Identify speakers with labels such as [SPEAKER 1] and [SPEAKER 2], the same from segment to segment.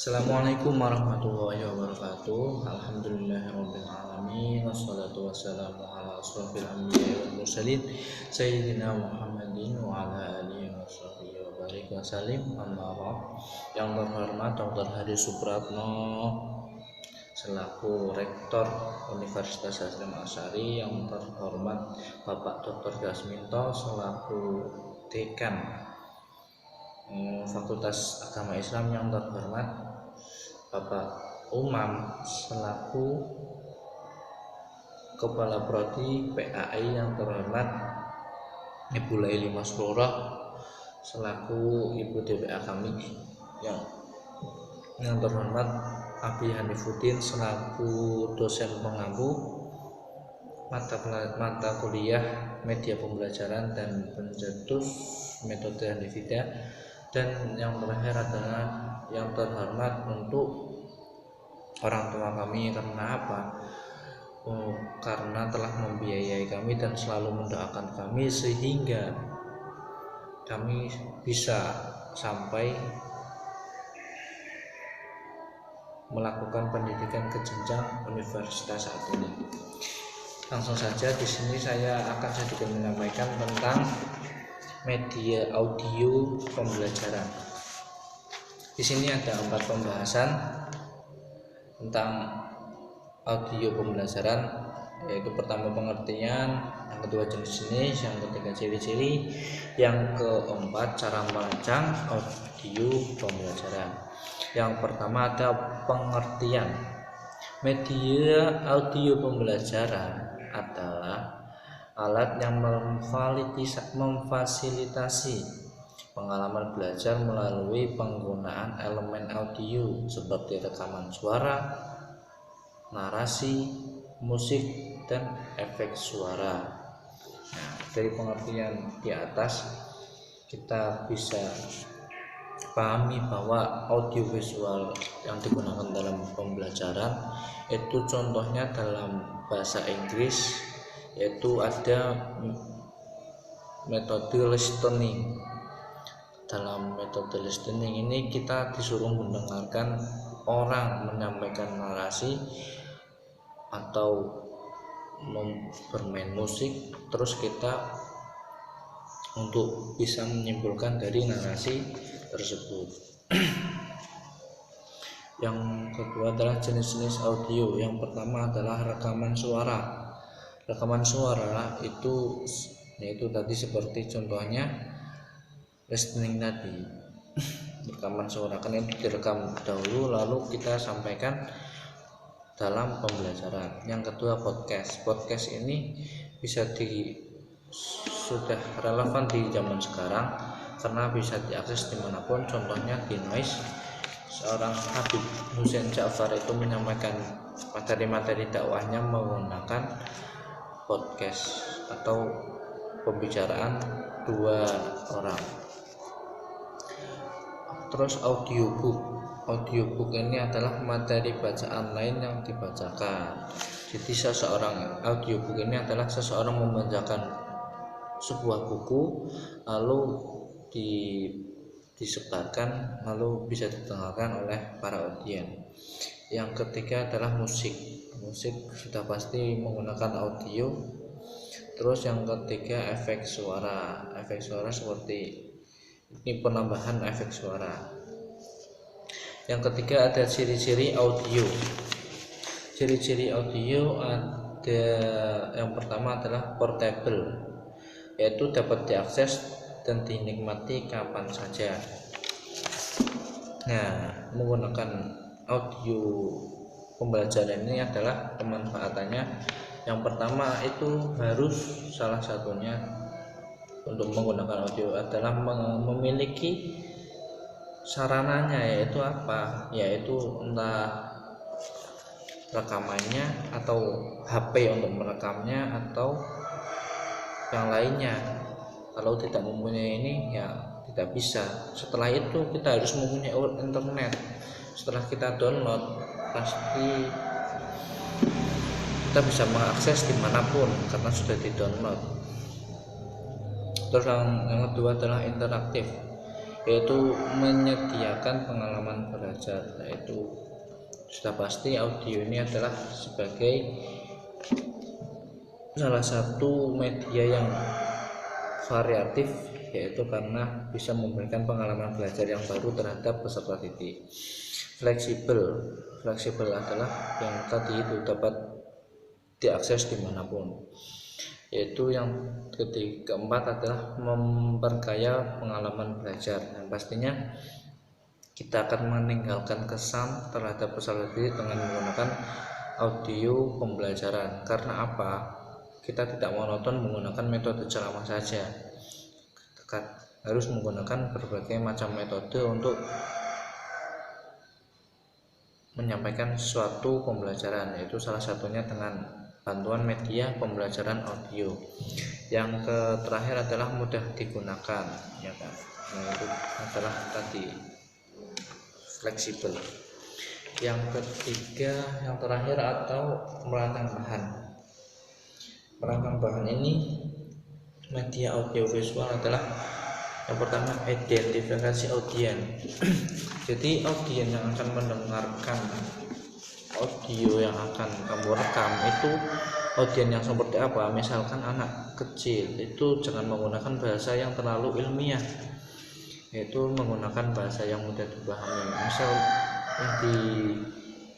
[SPEAKER 1] Assalamualaikum warahmatullahi wabarakatuh. Alhamdulillahirabbil alamin wassalatu wassalamu ala asrofil anbiya'i wal mursalin sayyidina Muhammadin wa ala alihi washabbihi wa barik wa salim. Amma ba'd. Yang terhormat Dr. Hadi Supratno selaku Rektor Universitas Hasyim Asy'ari, yang terhormat Bapak Dr. Gasminto selaku Dekan Fakultas Agama Islam, yang terhormat Bapak Umam selaku Kepala Prodi PAI, yang terhormat Ibu Laili Masrurah selaku Ibu DPA kami, yang terhormat Abi Hanifuddin selaku dosen pengampu mata kuliah media pembelajaran dan pencetus metode Hanifida. Dan yang terakhir adalah yang terhormat untuk orang tua kami. Karena apa? Karena telah membiayai kami dan selalu mendoakan kami sehingga kami bisa sampai melakukan pendidikan ke jenjang universitas saat ini. Langsung saja, di sini saya akan sedikit menyampaikan tentang media audio pembelajaran. Di sini ada 4 pembahasan tentang audio pembelajaran, yaitu pertama pengertian, yang kedua jenis-jenis, yang ketiga ciri-ciri, yang keempat cara merancang audio pembelajaran. Yang pertama ada pengertian. Media audio pembelajaran adalah alat yang memfasilitasi pengalaman belajar melalui penggunaan elemen audio seperti rekaman suara, narasi, musik, dan efek suara. Nah, dari pengertian di atas kita bisa pahami bahwa audiovisual yang digunakan dalam pembelajaran itu contohnya dalam bahasa Inggris, yaitu ada metode listening. Dalam metode listening ini kita disuruh mendengarkan orang menyampaikan narasi atau bermain musik, terus kita untuk bisa menyimpulkan dari narasi tersebut. Yang kedua adalah jenis-jenis audio. Yang pertama adalah rekaman suara. Rekaman suara itu yaitu tadi seperti contohnya listening tadi. Rekaman suara kan itu direkam dahulu lalu kita sampaikan dalam pembelajaran. Yang kedua podcast. Podcast ini sudah relevan di zaman sekarang karena bisa diakses dimanapun. Contohnya di Noise, seorang Habib Hussein Ja'far itu menyampaikan materi-materi dakwahnya menggunakan podcast atau pembicaraan 2 orang. Terus audiobook. Audiobook ini adalah materi bacaan lain yang dibacakan. Jadi audiobook ini adalah seseorang membacakan sebuah buku lalu disebarkan lalu bisa didengarkan oleh para audien. Yang ketiga adalah musik. Musik sudah pasti menggunakan audio. Terus yang ketiga efek suara. Efek suara seperti ini penambahan efek suara. Yang ketiga ada ciri-ciri audio. Ciri-ciri audio ada, yang pertama adalah portable, yaitu dapat diakses dan dinikmati kapan saja. Nah, menggunakan audio pembelajaran ini adalah pemanfaatannya. Yang pertama itu harus salah satunya untuk menggunakan audio adalah memiliki sarananya, yaitu apa? Yaitu entah rekamannya atau HP untuk merekamnya atau yang lainnya. Kalau tidak mempunyai ini ya tidak bisa. Setelah itu kita harus mempunyai internet. Setelah kita download pasti kita bisa mengakses dimanapun karena sudah di download. Terus yang kedua adalah interaktif. yaitu menyediakan pengalaman belajar. Yaitu sudah pasti audio ini adalah sebagai salah satu media yang variatif, yaitu karena bisa memberikan pengalaman belajar yang baru terhadap peserta didik. Fleksibel adalah yang tadi itu dapat diakses dimanapun. Yaitu yang keempat adalah memperkaya pengalaman belajar. Yang pastinya kita akan meninggalkan kesan terhadap peserta didik dengan menggunakan audio pembelajaran. Karena apa? Kita tidak monoton menggunakan metode ceramah saja, harus menggunakan berbagai macam metode untuk menyampaikan suatu pembelajaran, yaitu salah satunya dengan bantuan media pembelajaran audio. Yang terakhir adalah mudah digunakan, ya kan? Nah, itu adalah tadi fleksibel. Yang ketiga, yang terakhir atau merancang bahan ini media audiovisual adalah yang pertama identifikasi audien. Jadi audien yang akan mendengarkan audio yang akan kamu rekam itu audien yang seperti apa. Misalkan anak kecil itu jangan menggunakan bahasa yang terlalu ilmiah, yaitu menggunakan bahasa yang mudah dipahami. Misal di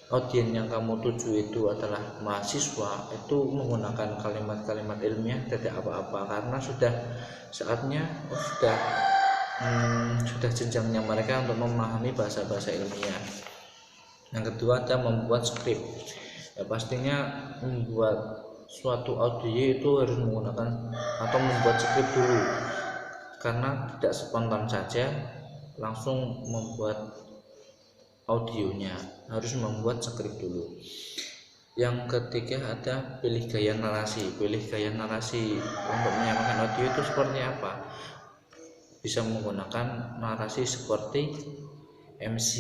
[SPEAKER 1] audien yang kamu tuju itu adalah mahasiswa, itu menggunakan kalimat-kalimat ilmiah tidak apa-apa, karena sudah saatnya sudah jenjangnya mereka untuk memahami bahasa-bahasa ilmiah. Yang kedua ada membuat skrip. Ya, pastinya membuat suatu audio itu harus menggunakan atau membuat skrip dulu, karena tidak spontan saja langsung membuat audionya, harus membuat skrip dulu. Yang ketiga ada pilih gaya narasi. Untuk menyampaikan audio itu seperti apa? Bisa menggunakan narasi seperti MC,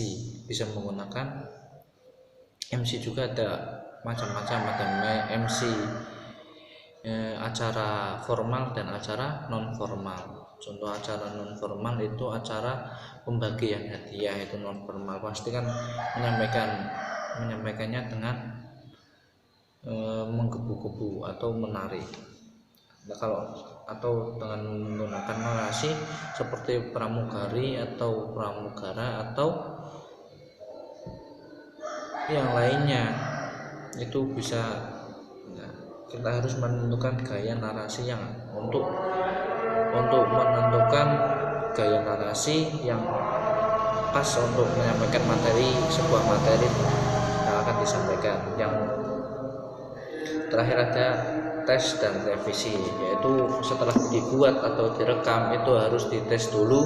[SPEAKER 1] bisa menggunakan MC juga ada macam-macam, ada MC acara formal dan acara non formal. Contoh acara non formal itu acara pembagian hadiah, itu non formal. Pasti kan menyampaikannya dengan menggebu-gebu atau menarik. Nah, atau dengan menggunakan narasi seperti pramugari atau pramugara atau yang lainnya, itu bisa. Nah, kita harus menentukan gaya narasi yang untuk menentukan gaya narasi yang pas untuk menyampaikan sebuah materi yang akan disampaikan. Yang terakhir ada tes dan revisi, yaitu setelah dibuat atau direkam itu harus dites dulu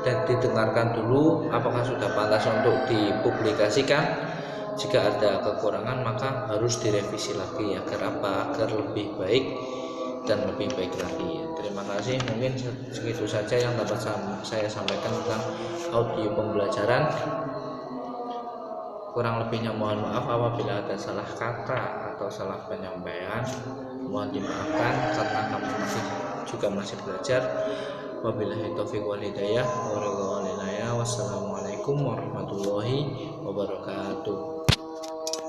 [SPEAKER 1] dan didengarkan dulu apakah sudah pantas untuk dipublikasikan. Jika ada kekurangan maka harus direvisi lagi agar lebih baik dan lebih baik lagi. Terima kasih, mungkin segitu saja yang dapat saya sampaikan tentang audio pembelajaran. Kurang lebihnya mohon maaf apabila ada salah kata atau salah penyampaian, mohon dimaafkan karena kami masih belajar. Wabillahi taufiq wal hidayah. Wassalamualaikum warahmatullahi wabarakatuh.